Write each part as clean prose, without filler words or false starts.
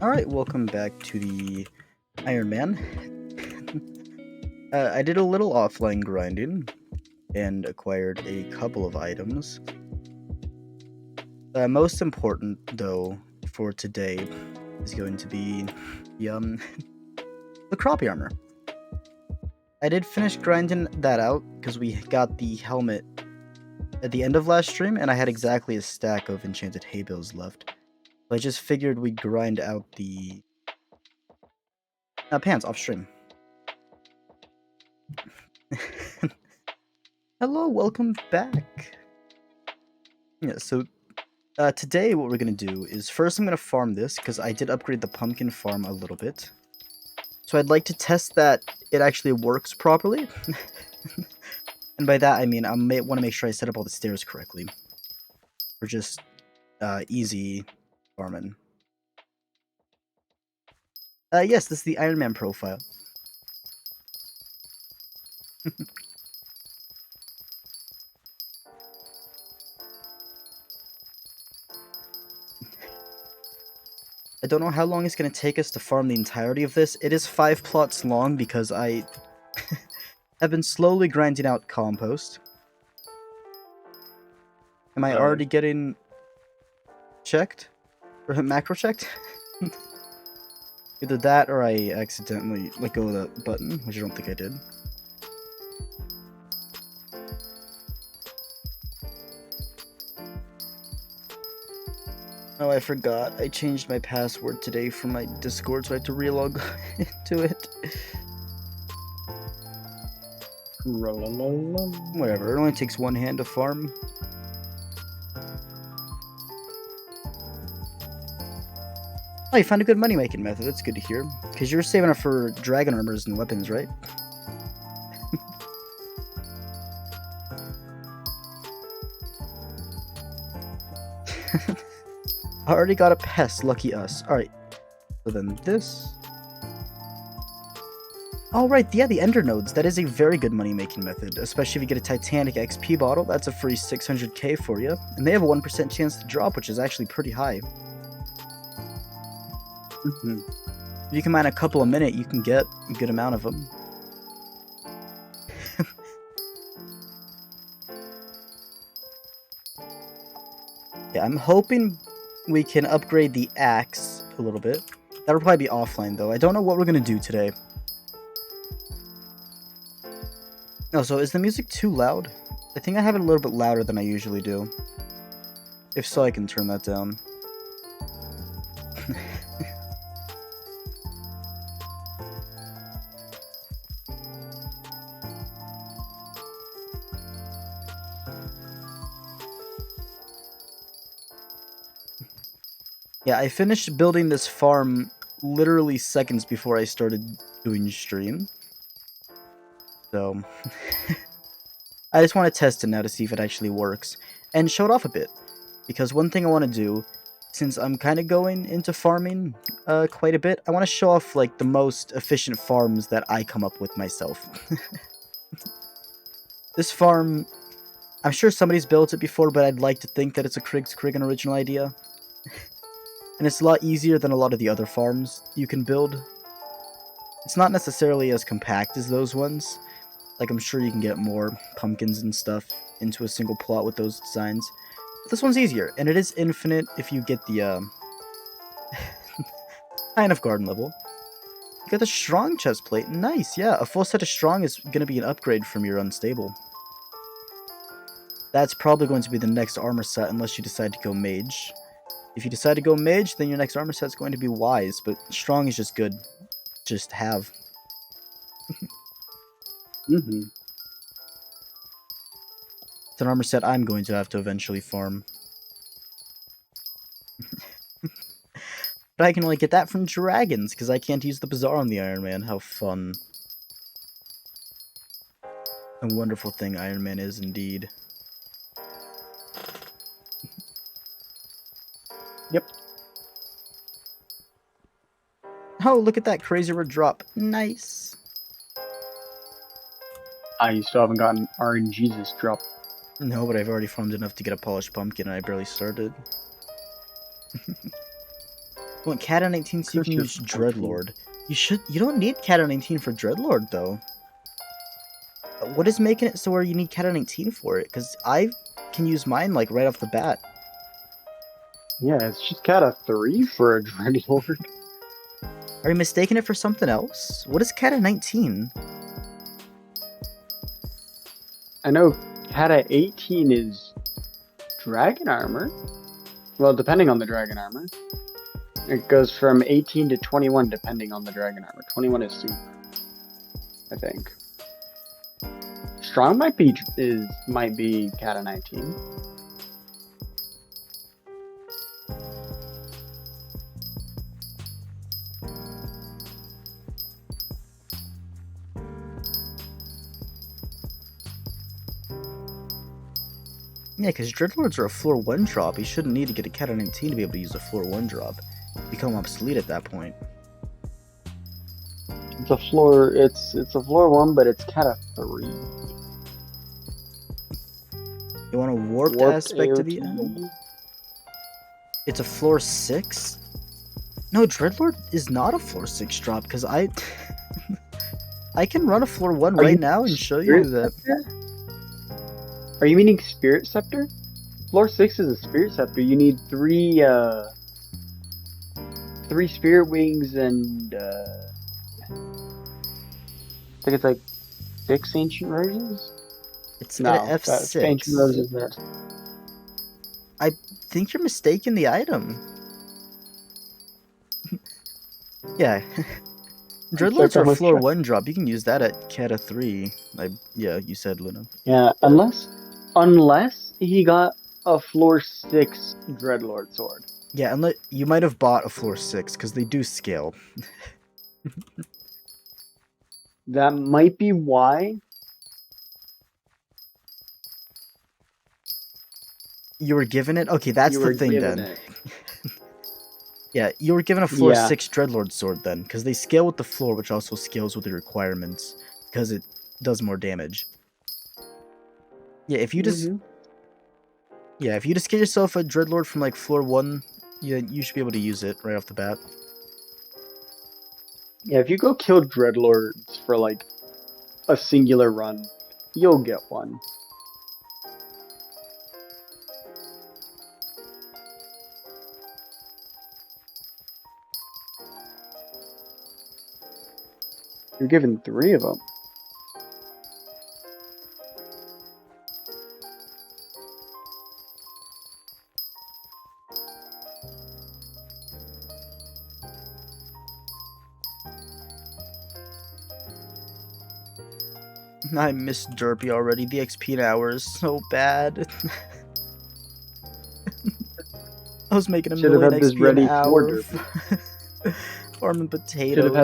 Alright, welcome back to the Ironman. I did a little offline grinding and acquired a couple of items. Most important, though, for today is going to be the, the crappie armor. I did finish grinding that out because we got the helmet at the end of last stream and I had exactly a stack of enchanted hay bales left. So I just figured we'd grind out the pants off stream. Hello, welcome back. Yeah, so today what we're going to do is first I'm going to farm this because I did upgrade the pumpkin farm a little bit. So I'd like to test that it actually works properly. And by that I mean I may want to make sure I set up all the stairs correctly. For just easy farming. Yes, this is the Ironman profile. I don't know how long it's going to take us to farm the entirety of this. It is 5 plots long because I have been slowly grinding out compost. Am I already getting checked? Or macro checked? Either that or I accidentally let go of that button, which I don't think I did. Oh, I forgot. I changed my password today for my Discord, so I have to relog into it. Whatever, it only takes one hand to farm. Oh, you found a good money-making method. That's good to hear. Because you were saving up for dragon armors and weapons, right? I already got a pest, lucky us. Alright. So then this. Alright, yeah, the ender nodes. That is a very good money-making method. Especially if you get a Titanic XP bottle. That's a free 600k for you. And they have a 1% chance to drop, which is actually pretty high. If you can mine a couple a minute, you can get a good amount of them. Yeah, I'm hoping we can upgrade the axe a little bit. That'll probably be offline, though. I don't know what we're going to do today. Oh, so is the music too loud? I think I have it a little bit louder than I usually do. If so, I can turn that down. Yeah, I finished building this farm literally seconds before I started doing stream. So, I just want to test it now to see if it actually works. And show it off a bit. Because one thing I want to do, since I'm kind of going into farming quite a bit, I want to show off like the most efficient farms that I come up with myself. This farm, I'm sure somebody's built it before, but I'd like to think that it's a Kriggan original idea. And it's a lot easier than a lot of the other farms you can build. It's not necessarily as compact as those ones. Like, I'm sure you can get more pumpkins and stuff into a single plot with those designs. But this one's easier, and it is infinite if you get the, high enough garden level. You got the strong chest plate. Nice, yeah. A full set of strong is going to be an upgrade from your unstable. That's probably going to be the next armor set unless you decide to go mage. If you decide to go mage, then your next armor set is going to be wise, but strong is just good. Just have. It's an armor set I'm going to have to eventually farm. But I can only get that from dragons, because I can't use the bazaar on the Iron Man. How fun. A wonderful thing Iron Man is indeed. Yep. Oh, look at that crazy red drop. Nice. You still haven't gotten RNG's drop. No, but I've already farmed enough to get a polished pumpkin and I barely started. You want Cat 19 so you Of can course use you're 14. Dreadlord. You don't need Cat 19 for Dreadlord though. What is making it so where you need Cat 19 for it? Because I can use mine like right off the bat. Yeah, it's just Kata 3 for a Dreadlord. Are you mistaking it for something else? What is Cat 19? I know Kata 18 is Dragon Armor. Well, depending on the Dragon Armor. It goes from 18 to 21 depending on the Dragon Armor. 21 is Super, I think. Strong might be Kata 19. Yeah, because Dreadlords are a floor 1 drop. You shouldn't need to get a Cat 19 to be able to use a floor 1 drop. Become obsolete at that point. It's a floor 1, but it's Kata 3. You want a warped aspect to the end? It's a floor 6? No, Dreadlord is not a floor 6 drop, because I can run a floor 1 right now and show you that. Are you meaning Spirit Scepter? Floor 6 is a Spirit Scepter. You need three Spirit Wings and I think it's like 6 Ancient Roses? It's No, at that's F6. Ancient Roses there. I think you're mistaking the item. Yeah. Dreadlords are floor 1 drop. You can use that at Kata 3. Yeah, you said, Luna. Yeah, unless he got a floor 6 Dreadlord sword. Yeah, unless you might have bought a floor 6, because they do scale. That might be why. You were given it? Okay, that's the thing then. Yeah, you were given a floor 6 Dreadlord sword then, because they scale with the floor, which also scales with the requirements, because it does more damage. Yeah, if you just... Yeah, if you just get yourself a Dreadlord from like floor 1, yeah, you should be able to use it right off the bat. Yeah, if you go kill Dreadlords for like a singular run, you'll get one. You're given 3 of them. I miss Derpy already. The XP hour is so bad. I was making a million XP an hour. Farming potatoes. Should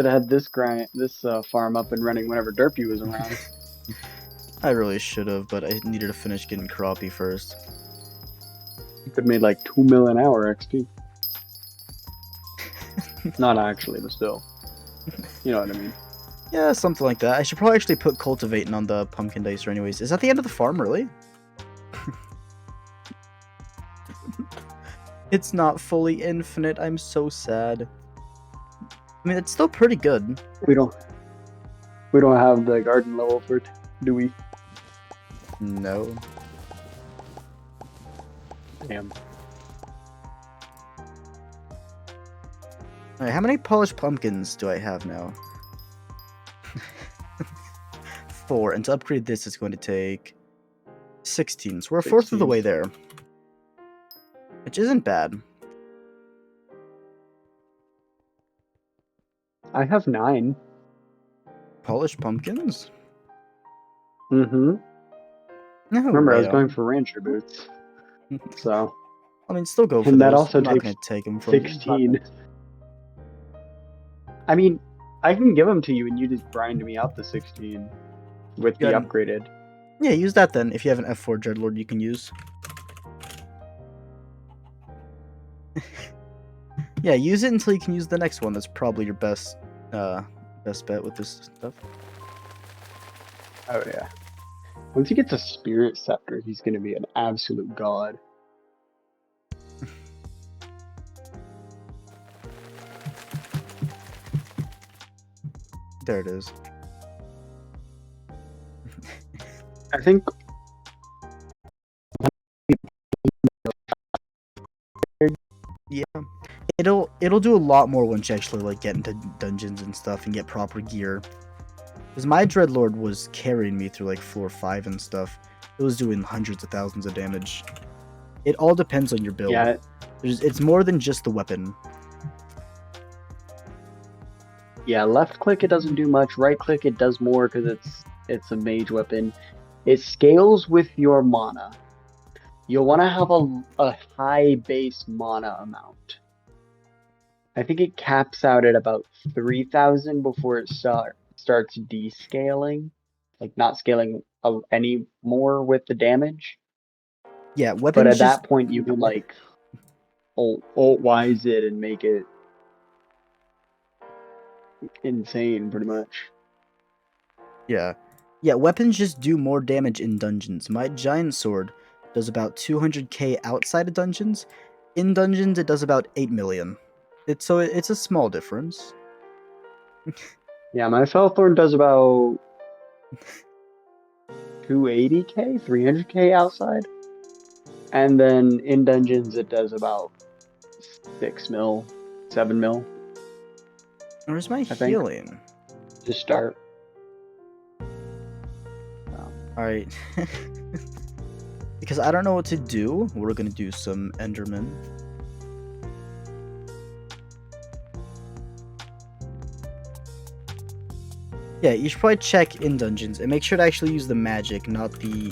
have had this farm up and running whenever Derpy was around. I really should have, but I needed to finish getting crappie first. You could have made like 2 mil an hour XP. Not actually, but still. You know what I mean. Yeah, something like that. I should probably actually put cultivating on the pumpkin dicer anyways. Is that the end of the farm, really? It's not fully infinite. I'm so sad. I mean, it's still pretty good. We don't have the garden level for it, do we? No. Damn. Alright, how many polished pumpkins do I have now? 4, and to upgrade this it's going to take 16, so we're a fourth of the way there. Which isn't bad. I have 9. Polished pumpkins? Mm-hmm. No, remember, I was going for rancher boots. So. I mean, still go for and those. That also I'm not takes gonna take them from 16. I mean, I can give them to you and you just grind me out the 16 with the upgraded. Yeah, use that then. If you have an F4 Dreadlord you can use. Yeah, use it until you can use the next one. That's probably your best bet with this stuff. Oh yeah. Once he gets a Spirit Scepter, he's gonna be an absolute god. There it is. I think Yeah, it'll do a lot more once you actually like get into dungeons and stuff and get proper gear. Because my Dreadlord was carrying me through like floor 5 and stuff. It was doing hundreds of thousands of damage. It all depends on your build. yeah, It's more than just the weapon. yeah. Left click it doesn't do much. Right click it does more because it's a mage weapon. It scales with your mana. You'll want to have a high base mana amount. I think it caps out at about 3,000 before it starts descaling, like not scaling any more with the damage. Yeah, But weapons at just that point, you can like alt-wise it and make it insane, pretty much. yeah. Yeah, weapons just do more damage in dungeons. My giant sword does about 200k outside of dungeons. In dungeons, it does about 8 million. It's a small difference. Yeah, my Felthorn does about 280k, 300k outside. And then in dungeons, it does about 6 mil, 7 mil. Where's my I think. healing? To start. Alright. Because I don't know what to do, we're gonna do some Enderman. Yeah, you should probably check in dungeons and make sure to actually use the magic, not the...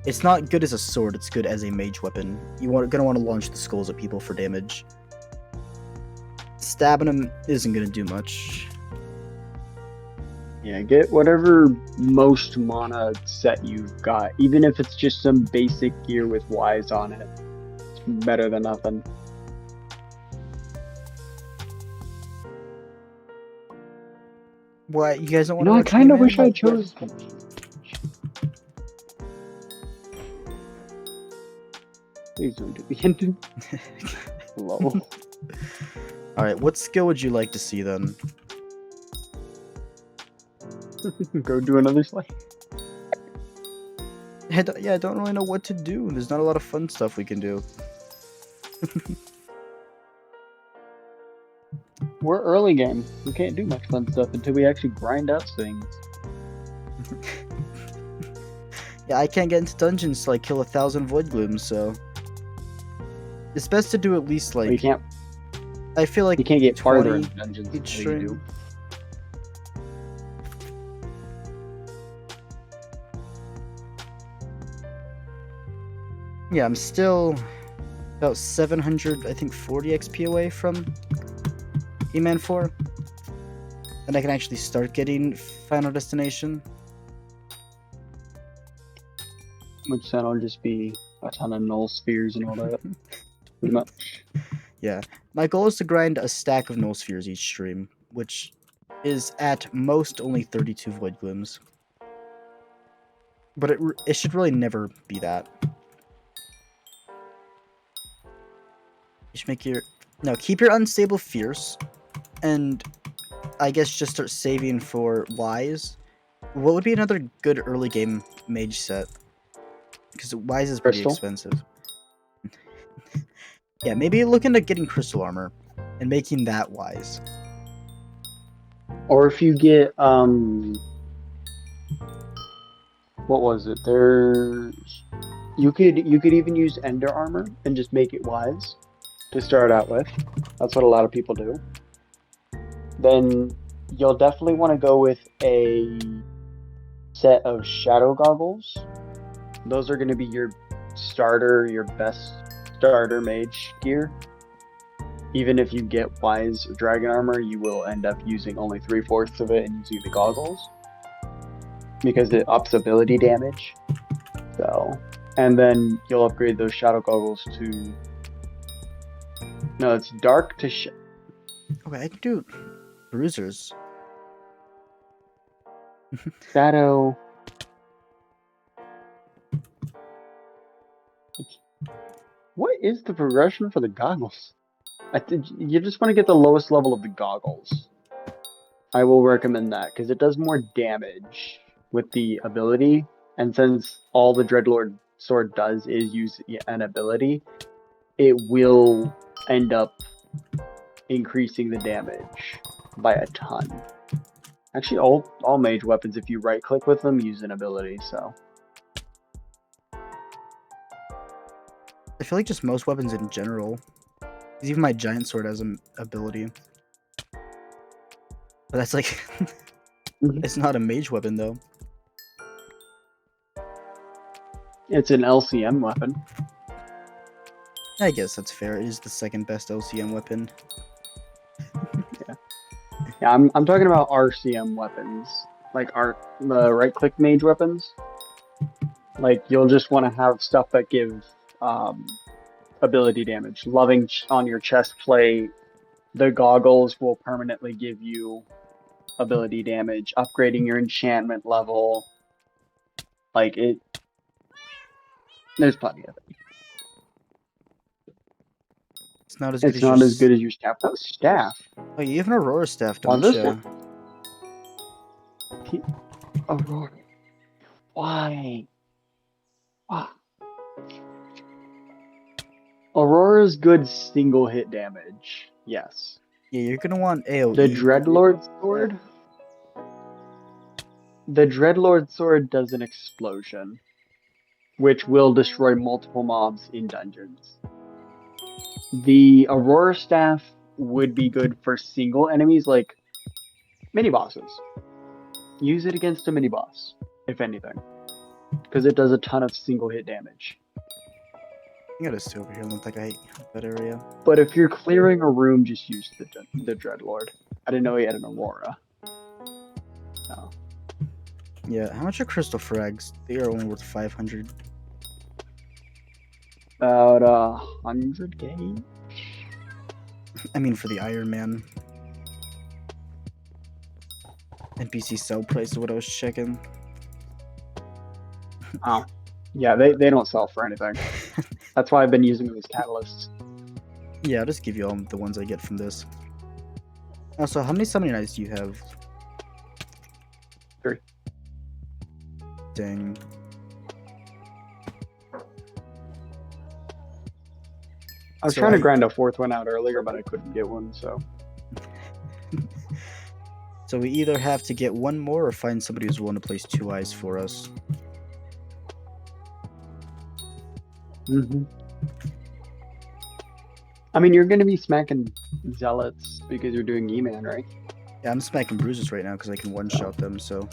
It's not good as a sword, it's good as a mage weapon. You're gonna want to launch the skulls at people for damage. Stabbing them isn't gonna do much. Yeah, get whatever most mana set you've got. Even if it's just some basic gear with Ys on it. It's better than nothing. What, you guys don't You want to know, I watch kind of He-Man? wish I chose... Please don't do the ending. Hello. Alright, what skill would you like to see then? Go do another slide. Yeah, I don't really know what to do. There's not a lot of fun stuff we can do. We're early game. We can't do much fun stuff until we actually grind out things. Yeah, I can't get into dungeons till I kill 1,000 void glooms, so... It's best to do at least, like... Well, you can't. I feel like You can't get farther 20 in dungeons each until you stream. do. Yeah, I'm still about 700, I think 40 XP away from He-Man 4. And I can actually start getting Final Destination. Which then will just be a ton of null spheres and all that. Pretty much. Yeah, my goal is to grind a stack of null spheres each stream, which is at most only 32 void glooms. But it should really never be that. You should make your... No, keep your unstable fierce, and I guess just start saving for Wise. What would be another good early game mage set? Because Wise is pretty Crystal. expensive. Yeah, maybe look into getting crystal armor and making that Wise. Or if you get what was it? There's you could even use ender armor and just make it Wise to start out with. That's what a lot of people do. Then you'll definitely want to go with a set of shadow goggles. Those are going to be your starter, your best starter mage gear. Even if you get Wise Dragon Armor, you will end up using only 3/4 of it and using the goggles. Because it ups ability damage. So, and then you'll upgrade those shadow goggles to... No, it's dark to... Okay, I can do bruisers. Shadow... What is the progression for the goggles? You just want to get the lowest level of the goggles. I will recommend that because it does more damage with the ability, and since all the Dreadlord sword does is use an ability, it will end up increasing the damage by a ton. Actually, all mage weapons, if you right click with them, use an ability. So I feel like just most weapons in general. 'Cause even my giant sword has an ability. But that's like, it's not a mage weapon though. it's an LCM weapon. I guess that's fair. It is the second best LCM weapon. Yeah, I'm talking about RCM weapons, like the right click mage weapons. Like you'll just want to have stuff that give ability damage. Loving on your chest plate. The goggles will permanently give you ability damage. Upgrading your enchantment level. Like it. There's plenty of it. It's not as good It's as not your as good as your staff. Oh, staff. Oh, you have an Aurora staff, Why don't this you? Aurora. Why? Why? Aurora's good single hit damage. Yes. Yeah, you're gonna want AoE. The Dreadlord sword. The Dreadlord sword does an explosion, which will destroy multiple mobs in dungeons. The Aurora staff would be good for single enemies like mini bosses. Use it against a mini boss, if anything, because it does a ton of single hit damage. I gotta stay over here. I don't think I hate that area. But if you're clearing a room, just use the Dreadlord. I didn't know he had an Aurora. No. Yeah, how much are crystal frags? They are only worth 500. About 100k. I mean, for the Ironman. NPC sell price is what I was checking. Oh. Yeah, they don't sell for anything. That's why I've been using them as catalysts. Yeah, I'll just give you all the ones I get from this. Also, how many summoning eyes do you have? 3. Dang. I was trying to grind a 4th one out earlier, but I couldn't get one, so. So we either have to get one more or find somebody who's willing to place 2 eyes for us. Mm-hmm. I mean, you're going to be smacking zealots because you're doing E-Man, right? Yeah, I'm smacking bruises right now because I can one-shot them, so...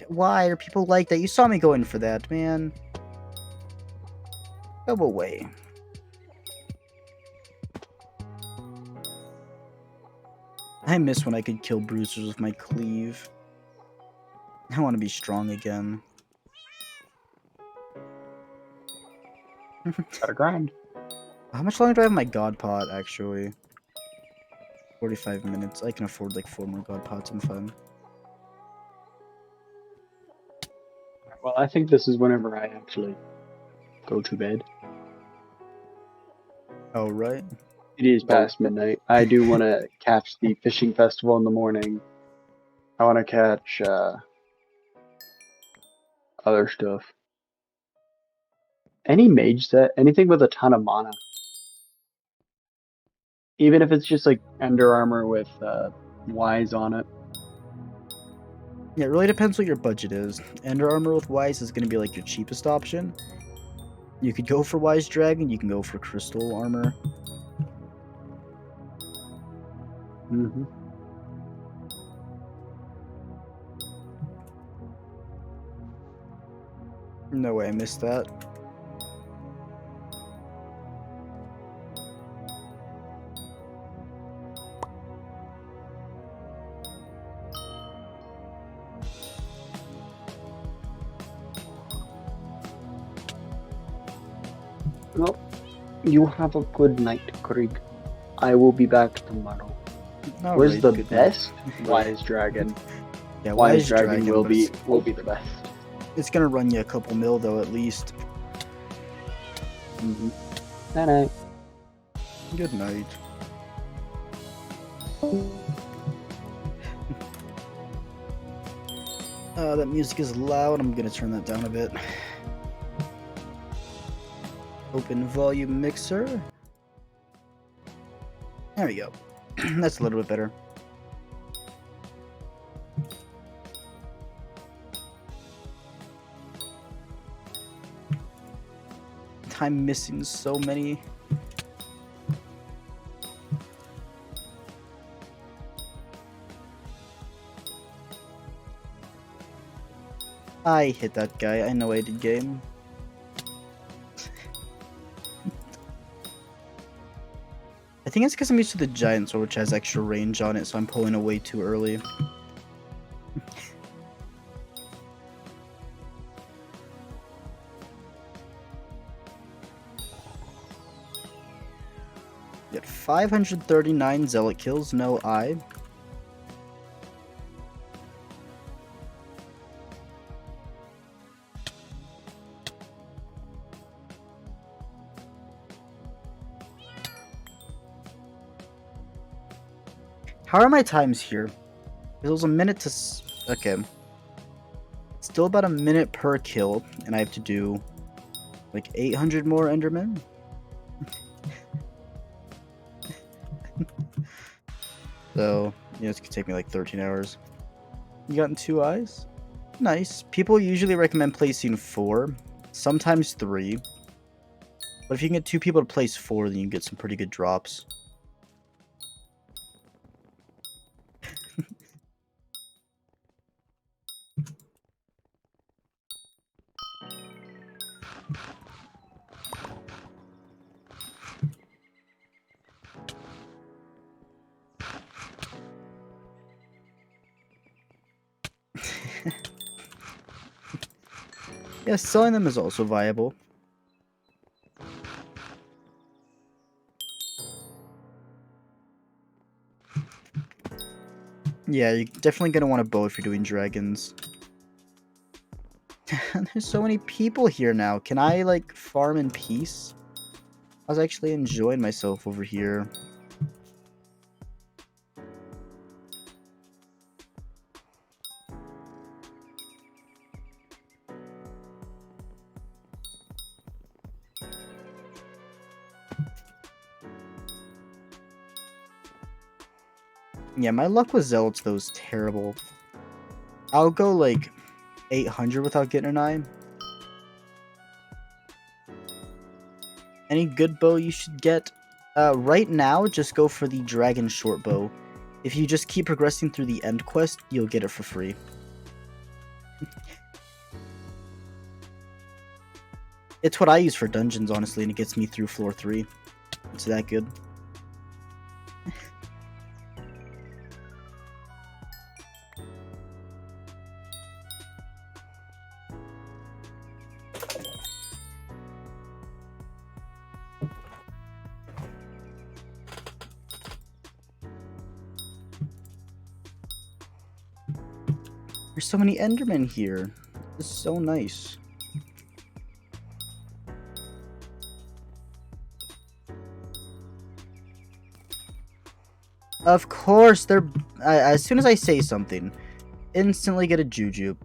Why are people like that? You saw me going for that, man. Go away. I miss when I could kill bruisers with my cleave. I want to be strong again. Gotta grind. How much longer do I have my god pot, actually? 45 minutes. I can afford like 4 more god pots. I'm fine. Well, I think this is whenever I actually go to bed. Oh, right. It is past midnight. I do want to catch the fishing festival in the morning. I want to catch other stuff. Any mage set, anything with a ton of mana. Even if it's just like Ender Armor with Wise on it. Yeah, it really depends what your budget is. Ender Armor with Wise is going to be like your cheapest option. You could go for Wise Dragon, you can go for Crystal Armor. Mm-hmm. No way I missed that. Well, you have a good night, Krieg. I will be back tomorrow. Where's the best? Wise Dragon. Yeah, Wise Dragon will be the best. It's gonna run you a couple mil though, at least. Mm-hmm. Night night. Good night. That music is loud. I'm gonna turn that down a bit. Open volume mixer. There we go. That's a little bit better. I'm missing so many. I hit that guy. I know I did game. I think it's because I'm used to the giant sword, which has extra range on it, so I'm pulling away too early. Get 539 zealot kills, no eye. How are my times here? It was a minute to... Okay. Still about a minute per kill, and I have to do like 800 more Endermen? So, yeah, this could take me like 13 hours. You gotten 2 eyes? Nice. People usually recommend placing 4, sometimes 3. But if you can get 2 people to place 4, then you can get some pretty good drops. Yeah, selling them is also viable. Yeah, you're definitely going to want a bow if you're doing dragons. There's so many people here now. Can I, like, farm in peace? I was actually enjoying myself over here. Yeah, my luck with zealots, though, is terrible. I'll go, like, 800 without getting an eye. Any good bow you should get? Right now, just go for the dragon short bow. If you just keep progressing through the end quest, you'll get it for free. It's what I use for dungeons, honestly, and it gets me through floor 3. It's that good. There's so many Endermen here. This is so nice. Of course, they're... as soon as I say something, instantly get a Juju.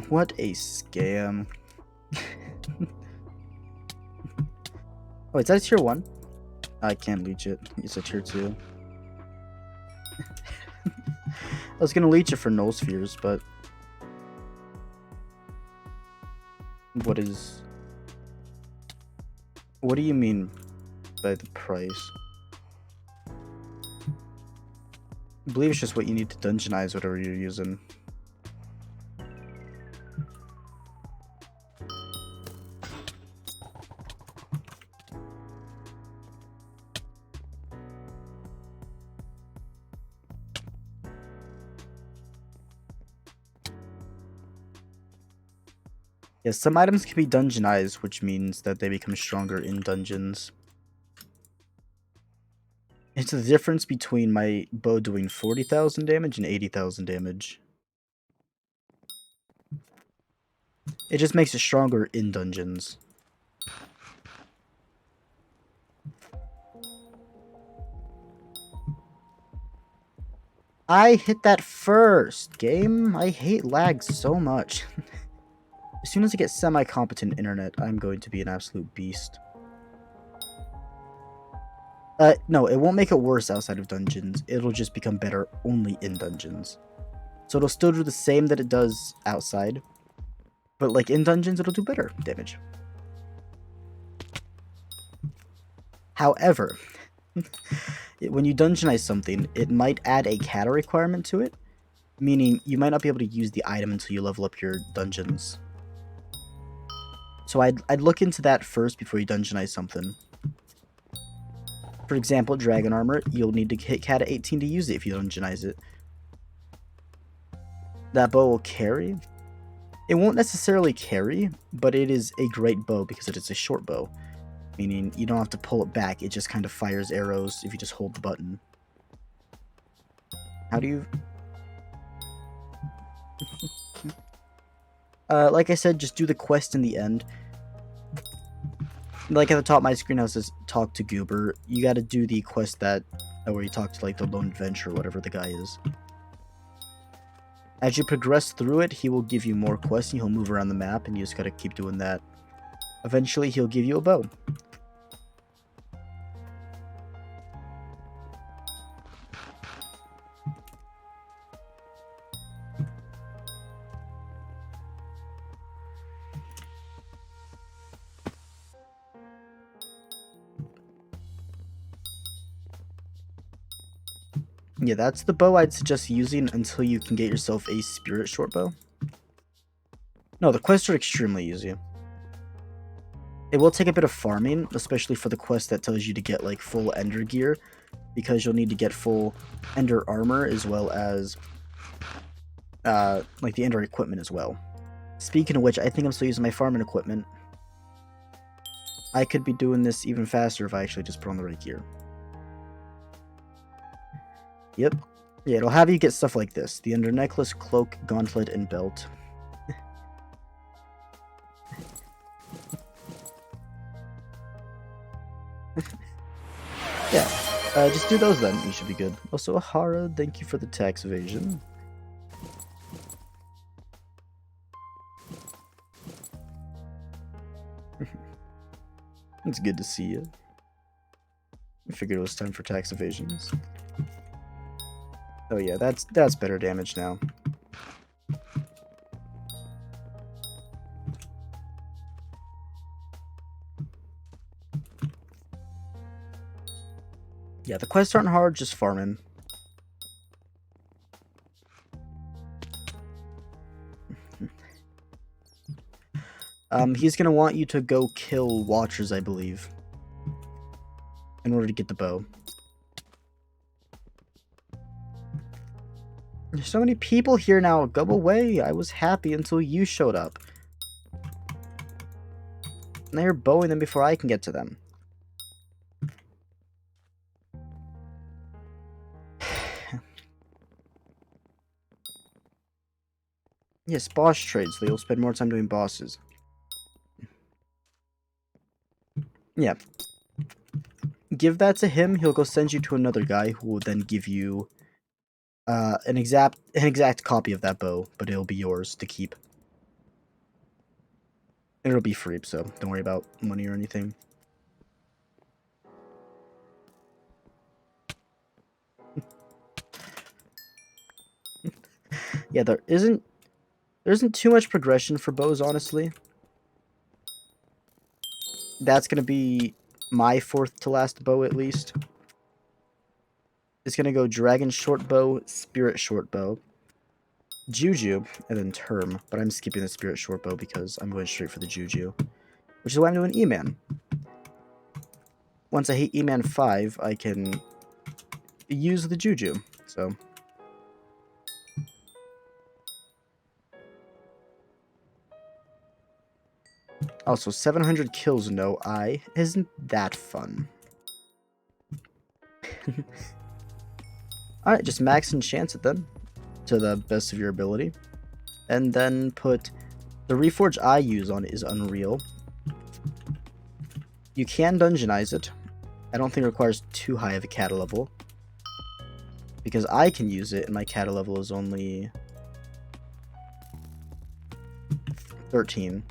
What a scam. Oh, is that a tier 1? I can't leech it. It's a tier 2. I was gonna leech it for null spheres, but... What is... What do you mean by the price? I believe it's just what you need to dungeonize whatever you're using. Yeah, some items can be dungeonized, which means that they become stronger in dungeons. It's the difference between my bow doing 40,000 damage and 80,000 damage. It just makes it stronger in dungeons. I hit that first, game. I hate lag so much. As soon as I get semi-competent internet, I'm going to be an absolute beast. No, it won't make it worse outside of dungeons. It'll just become better only in dungeons. So it'll still do the same that it does outside. But like in dungeons, it'll do better damage. However, when you dungeonize something, it might add a kata requirement to it. Meaning, you might not be able to use the item until you level up your dungeons. So I'd look into that first before you dungeonize something. For example, Dragon Armor, you'll need to hit Kata 18 to use it if you dungeonize it. That bow will carry. It won't necessarily carry, but it is a great bow because it is a short bow. Meaning, you don't have to pull it back, it just kind of fires arrows if you just hold the button. How do you... like I said, just do the quest in the end. Like at the top of my screen, how it says talk to Goober. You gotta do the quest that where you talk to like the lone adventurer, whatever the guy is. As you progress through it, he will give you more quests and he'll move around the map and you just gotta keep doing that. Eventually he'll give you a bow. Yeah, that's the bow I'd suggest using until you can get yourself a spirit short bow. No, the quests are extremely easy. It will take a bit of farming, especially for the quest that tells you to get like full ender gear, because you'll need to get full ender armor as well as like the ender equipment as well. Speaking of which, I think I'm still using my farming equipment. I could be doing this even faster if I actually just put on the right gear. Yep. Yeah, it'll have you get stuff like this. The Ender Necklace, Cloak, Gauntlet, and Belt. Yeah. Just do those then. You should be good. Also, Ahara, thank you for the tax evasion. It's good to see you. I figured it was time for tax evasions. Oh yeah, that's better damage now. Yeah, the quests aren't hard, just farming. He's gonna want you to go kill Watchers, I believe, in order to get the bow. There's so many people here now. Go away. I was happy until you showed up. And they're bowing them before I can get to them. Yes, boss trades. They'll spend more time doing bosses. Yeah. Give that to him. He'll go send you to another guy who will then give you an exact copy of that bow, but it'll be yours to keep. It'll be free, so don't worry about money or anything. Yeah, there isn't too much progression for bows, honestly. That's gonna be my fourth to last bow, at least. It's gonna go Dragon Short Bow, Spirit Short Bow, Juju, and then Term. But I'm skipping the Spirit Short Bow because I'm going straight for the Juju, which is why I'm doing E-Man. Once I hit E-Man 5, I can use the Juju. So. Also, 700 kills, no eye. Isn't that fun? Alright, just max enchant it then, to the best of your ability. And then put the Reforge I use on it is Unreal. You can dungeonize it. I don't think it requires too high of a kata level. Because I can use it and my kata level is only 13.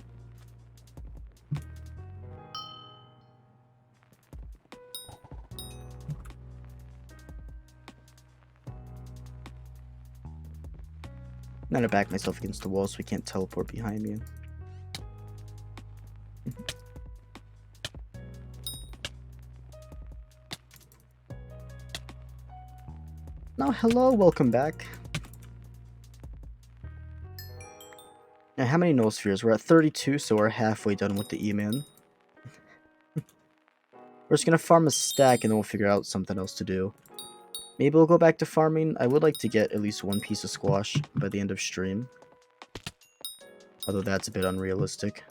I'm gonna back myself against the wall so we can't teleport behind me. Now, hello, welcome back. Now, how many null spheres? We're at 32, so we're halfway done with the E-Man. We're just gonna farm a stack and then we'll figure out something else to do. Maybe we'll go back to farming. I would like to get at least one piece of squash by the end of stream. Although that's a bit unrealistic.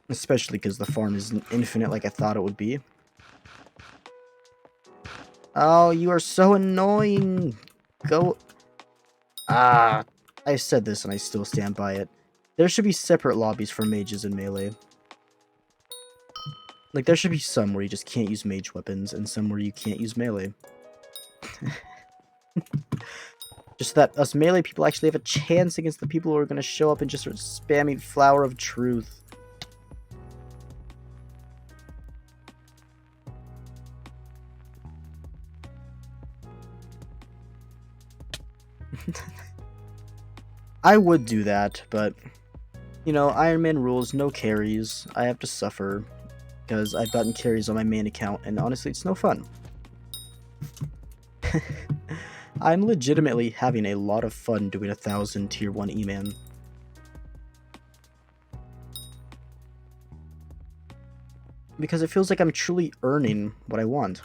Especially because the farm isn't infinite like I thought it would be. Oh, you are so annoying! Go... Ah! I said this and I still stand by it. There should be separate lobbies for mages and melee. Like, there should be some where you just can't use mage weapons, and some where you can't use melee. Just so that us melee people actually have a chance against the people who are going to show up and just start spamming Flower of Truth. I would do that, but, you know, Ironman rules, no carries. I have to suffer, because I've gotten carries on my main account, and honestly, it's no fun. I'm legitimately having a lot of fun doing 1,000 tier 1 E-Man. Because it feels like I'm truly earning what I want.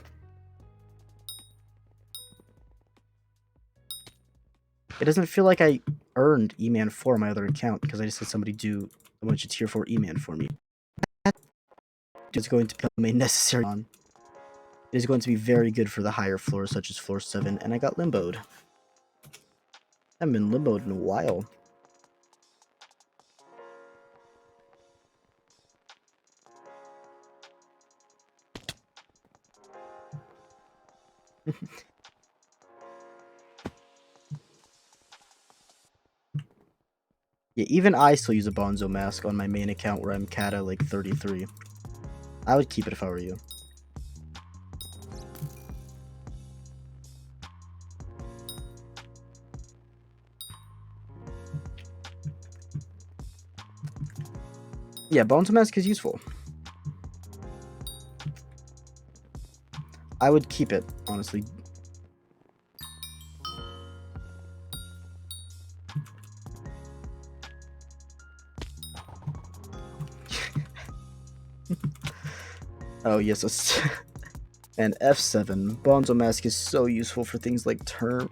It doesn't feel like I earned E-Man 4 on my other account because I just had somebody do a bunch of tier 4 E-Man for me. That is going to become a necessary on. It is going to be very good for the higher floors such as floor 7, and I got limboed. I haven't been limboed in a while. Yeah, even I still use a Bonzo mask on my main account where I'm Kata like 33. I would keep it if I were you. Yeah, Bonzo mask is useful. I would keep it, honestly. Oh, yes, and F7. Bonzo mask is so useful for things like term.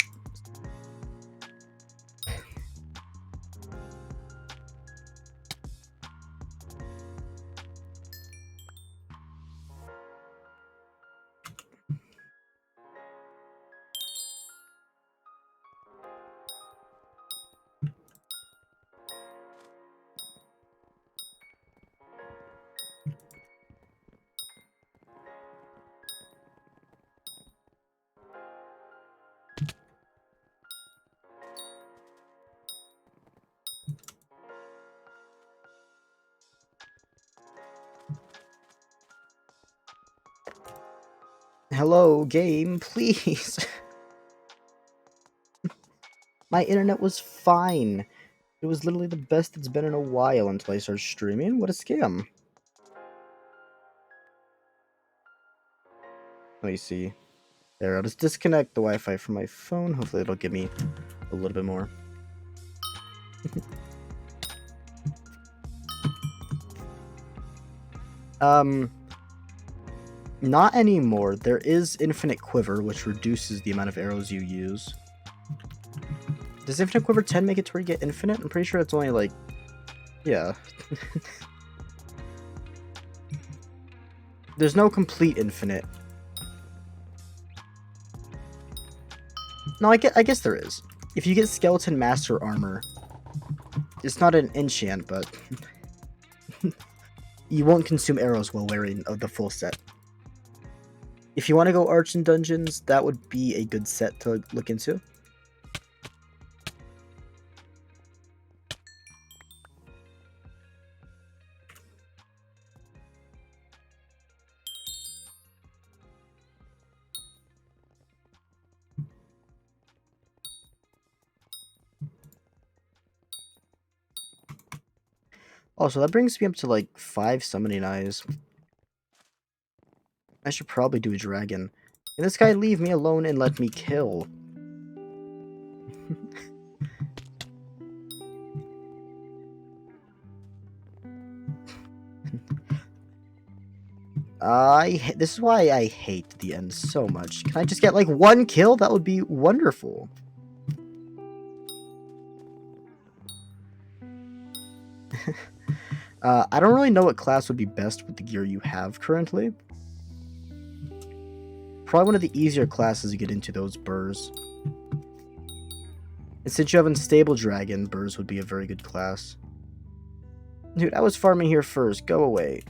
Hello, game, please. My internet was fine. It was literally the best it's been in a while until I started streaming. What a scam. Let me see. There, I'll just disconnect the Wi-Fi from my phone. Hopefully it'll give me a little bit more. Not anymore. There is Infinite Quiver, which reduces the amount of arrows you use. Does Infinite Quiver 10 make it to where you get infinite? I'm pretty sure it's only like... Yeah. There's no complete infinite. No, I guess there is. If you get Skeleton Master Armor, it's not an enchant, but... you won't consume arrows while wearing the full set. If you want to go arch in dungeons, that would be a good set to look into. Also, that brings me up to like 5 summoning eyes. I should probably do a dragon. Can this guy leave me alone and let me kill? This is why I hate the end so much. Can I just get like 1 kill? That would be wonderful. I don't really know what class would be best with the gear you have currently. Probably one of the easier classes to get into those burrs. And since you have Unstable Dragon, burrs would be a very good class. Dude, I was farming here first. Go away.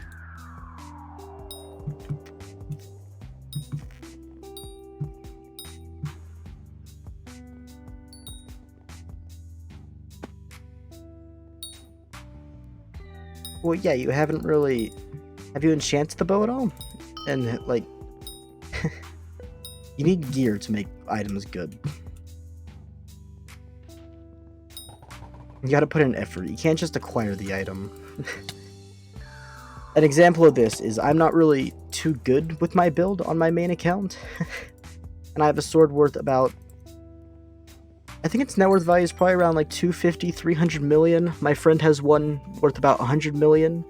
Well, yeah, you haven't really... Have you enchanted the bow at all? And, like... you need gear to make items good. You gotta put in effort. You can't just acquire the item. An example of this is I'm not really too good with my build on my main account. And I have a sword worth about... I think its net worth value is probably around like 250, 300 million. My friend has one worth about 100 million.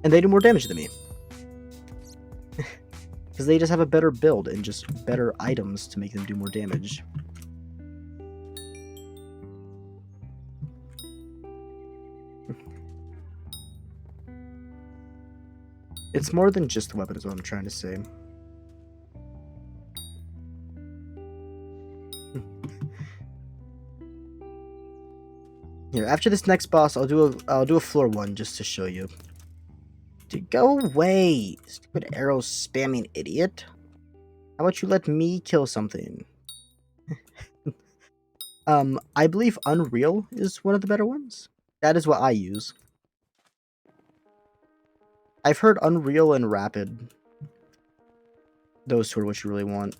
And they do more damage than me. Because they just have a better build and just better items to make them do more damage. It's more than just the weapon is what I'm trying to say. Here, after this next boss, I'll do a floor 1 just to show you. Dude, go away, stupid arrow spamming idiot. How about you let me kill something? I believe Unreal is one of the better ones. That is what I use. I've heard Unreal and Rapid. Those two are what you really want.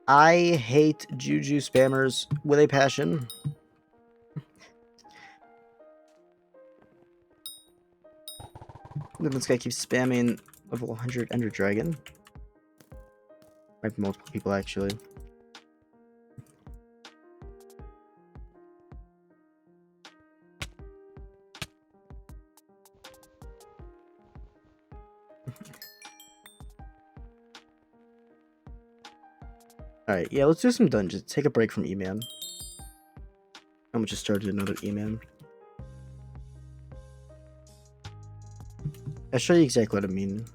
I hate Juju spammers with a passion. This guy keeps spamming level 100 Ender Dragon. Might be multiple people actually. Alright, yeah, let's do some dungeons. Take a break from E-Man. I'm just started another E-Man. I'll show you exactly what I mean.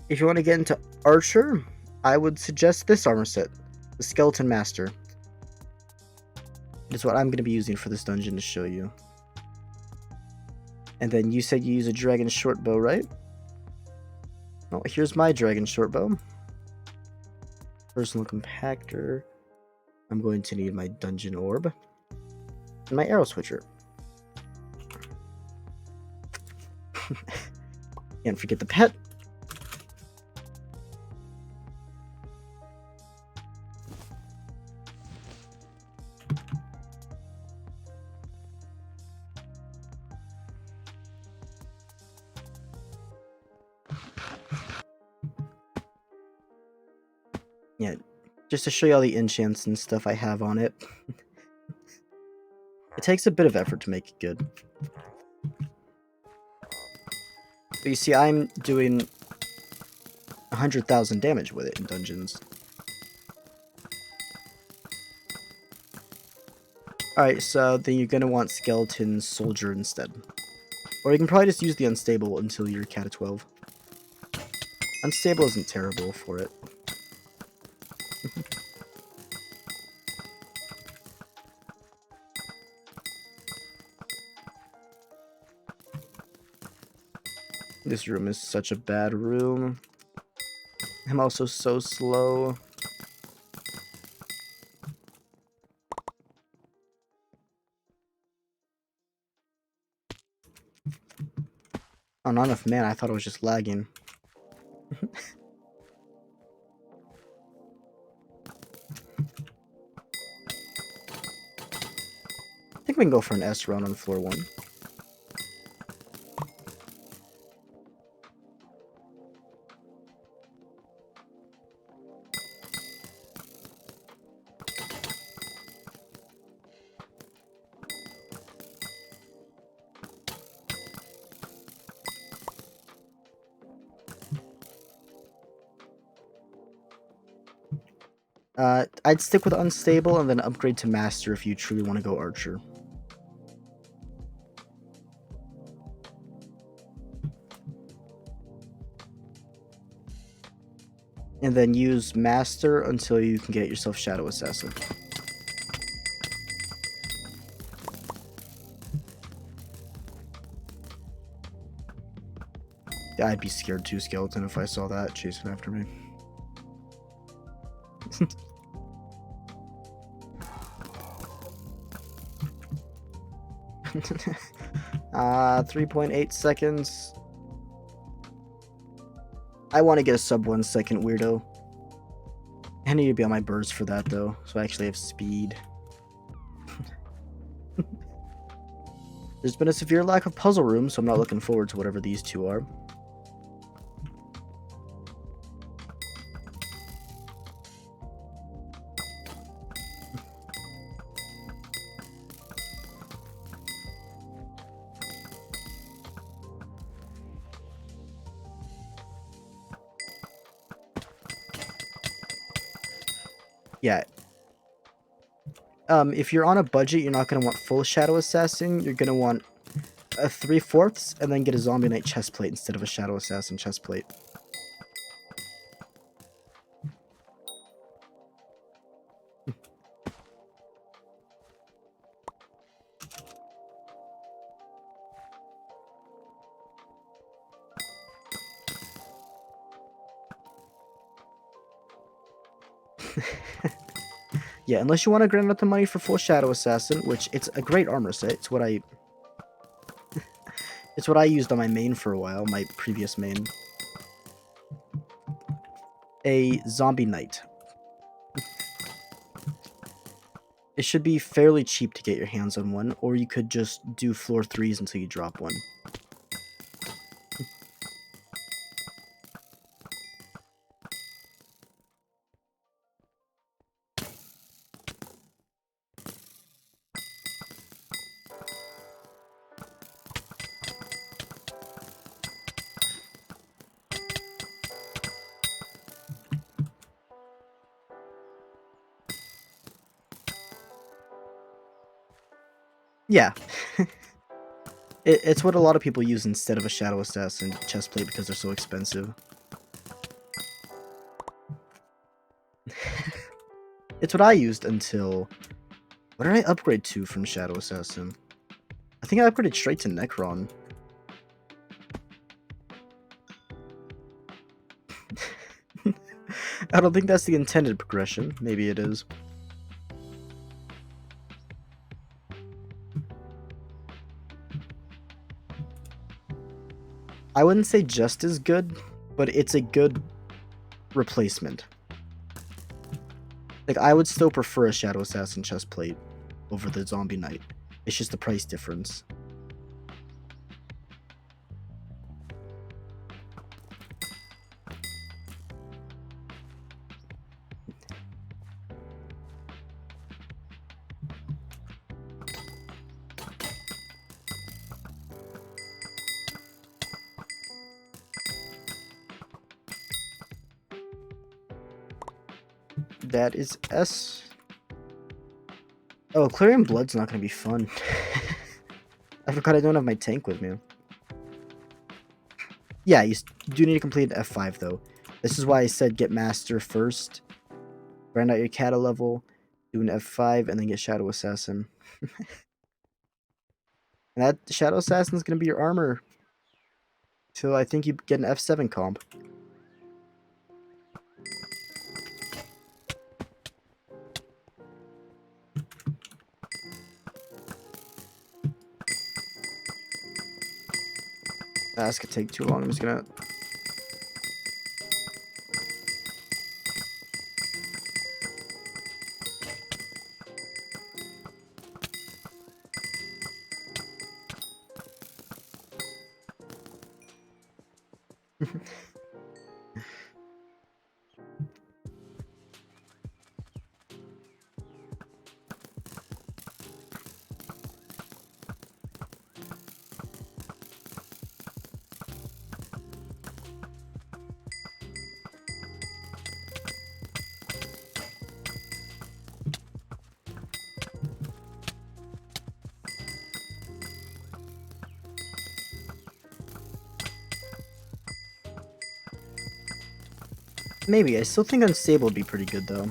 If you want to get into Archer, I would suggest this armor set, the Skeleton Master. It's what I'm going to be using for this dungeon to show you. And then you said you use a dragon short bow, right? Well, here's my dragon short bow. Personal compactor. I'm going to need my dungeon orb. And my arrow switcher. Can't forget the pet. Yeah, just to show you all the enchants and stuff I have on it. It takes a bit of effort to make it good. But you see, I'm doing 100,000 damage with it in dungeons. Alright, so then you're gonna want Skeleton Soldier instead. Or you can probably just use the Unstable until you're cat of 12. Unstable isn't terrible for it. This room is such a bad room. I'm also so slow. Oh, not enough mana. I thought it was just lagging. I think we can go for an S run on floor 1. I'd stick with Unstable and then upgrade to Master if you truly want to go Archer. And then use Master until you can get yourself Shadow Assassin. Yeah, I'd be scared too, Skeleton, if I saw that chasing after me. 3.8 seconds. I want to get a sub 1 second, weirdo. I need to be on my burst for that, though, so I actually have speed. There's been a severe lack of puzzle rooms, so I'm not looking forward to whatever these two are. Yeah. If you're on a budget, you're not going to want full Shadow Assassin. You're going to want a 3/4 and then get a Zombie Knight chestplate instead of a Shadow Assassin chestplate. Yeah, unless you want to grind out the money for full Shadow Assassin, which it's a great armor set. It's what I it's what I used on my main for a while, my previous main. A Zombie Knight. It should be fairly cheap to get your hands on one, or you could just do floor 3s until you drop one. Yeah. It's what a lot of people use instead of a Shadow Assassin chestplate because they're so expensive. It's what I used until... What did I upgrade to from Shadow Assassin? I think I upgraded straight to Necron. I don't think that's the intended progression. Maybe it is. I wouldn't say just as good, but it's a good replacement. Like, I would still prefer a Shadow Assassin chestplate over the Zombie Knight. It's just the price difference. that is S. Oh, clearing blood's not gonna be fun. I forgot I don't have my tank with me. Yeah, you do need to complete an F5 though. This is why I said get master first. Grind out your kata level, do an F5, and then get Shadow Assassin. And that Shadow Assassin is gonna be your armor. So I think you get an F7 comp. This could take too long. I'm just gonna. Maybe. I still think Unstable would be pretty good, though.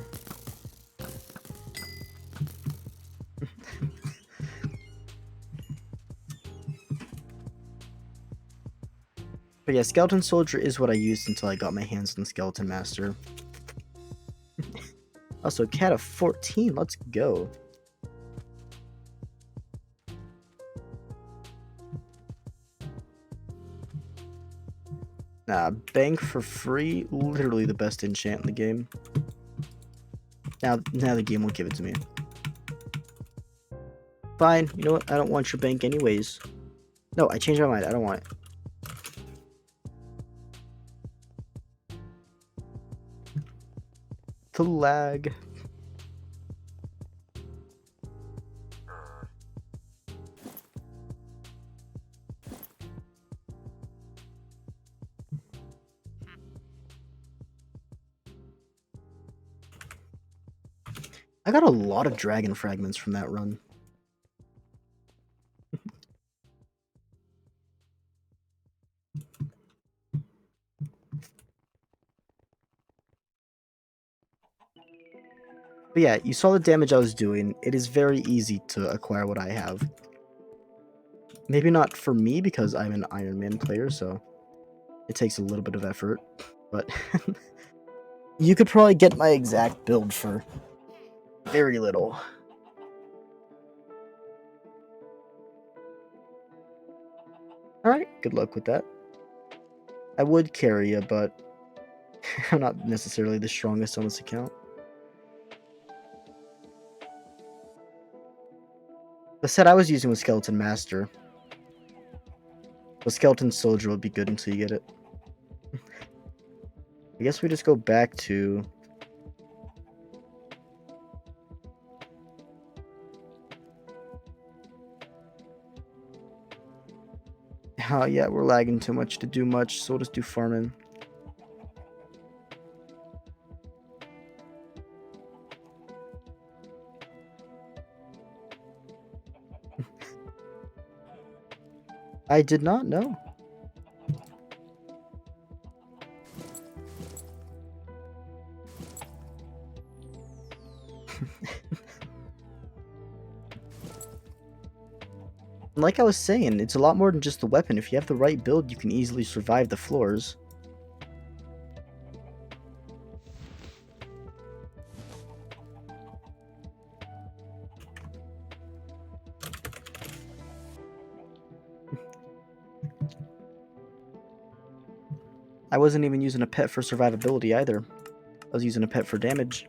But yeah, Skeleton Soldier is what I used until I got my hands on Skeleton Master. Also, cat of 14. Let's go. Nah, bank for free. Literally the best enchant in the game. Now the game won't give it to me. Fine. You know what? I don't want your bank anyways. No, I changed my mind. I don't want it. The lag. I got a lot of dragon fragments from that run. But yeah, you saw the damage I was doing. It is very easy to acquire what I have. Maybe not for me because I'm an Ironman player, so it takes a little bit of effort. But you could probably get my exact build for very little. Alright, good luck with that. I would carry you, but I'm not necessarily the strongest on this account. The set I was using was Skeleton Master. The Skeleton Soldier would be good until you get it. I guess we just go back to... Oh yeah, we're lagging too much to do much, so we'll just do farming. I did not know. Like I was saying, it's a lot more than just the weapon. If you have the right build, you can easily survive the floors. I wasn't even using a pet for survivability either. I was using a pet for damage.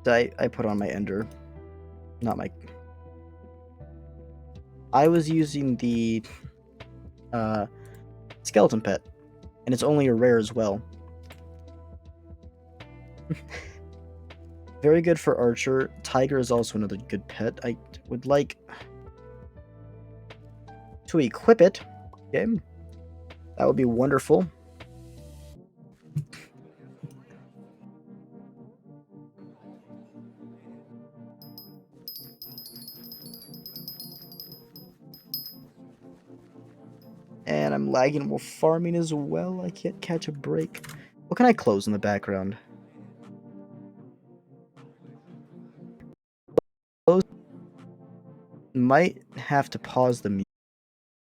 I put on my ender. Not my... I was using the skeleton pet. And it's only a rare as well. Very good for archer. Tiger is also another good pet. I would like to equip it. Okay. That would be wonderful. And I'm lagging while farming as well. I can't catch a break. What can I close in the background? Might have to pause the music.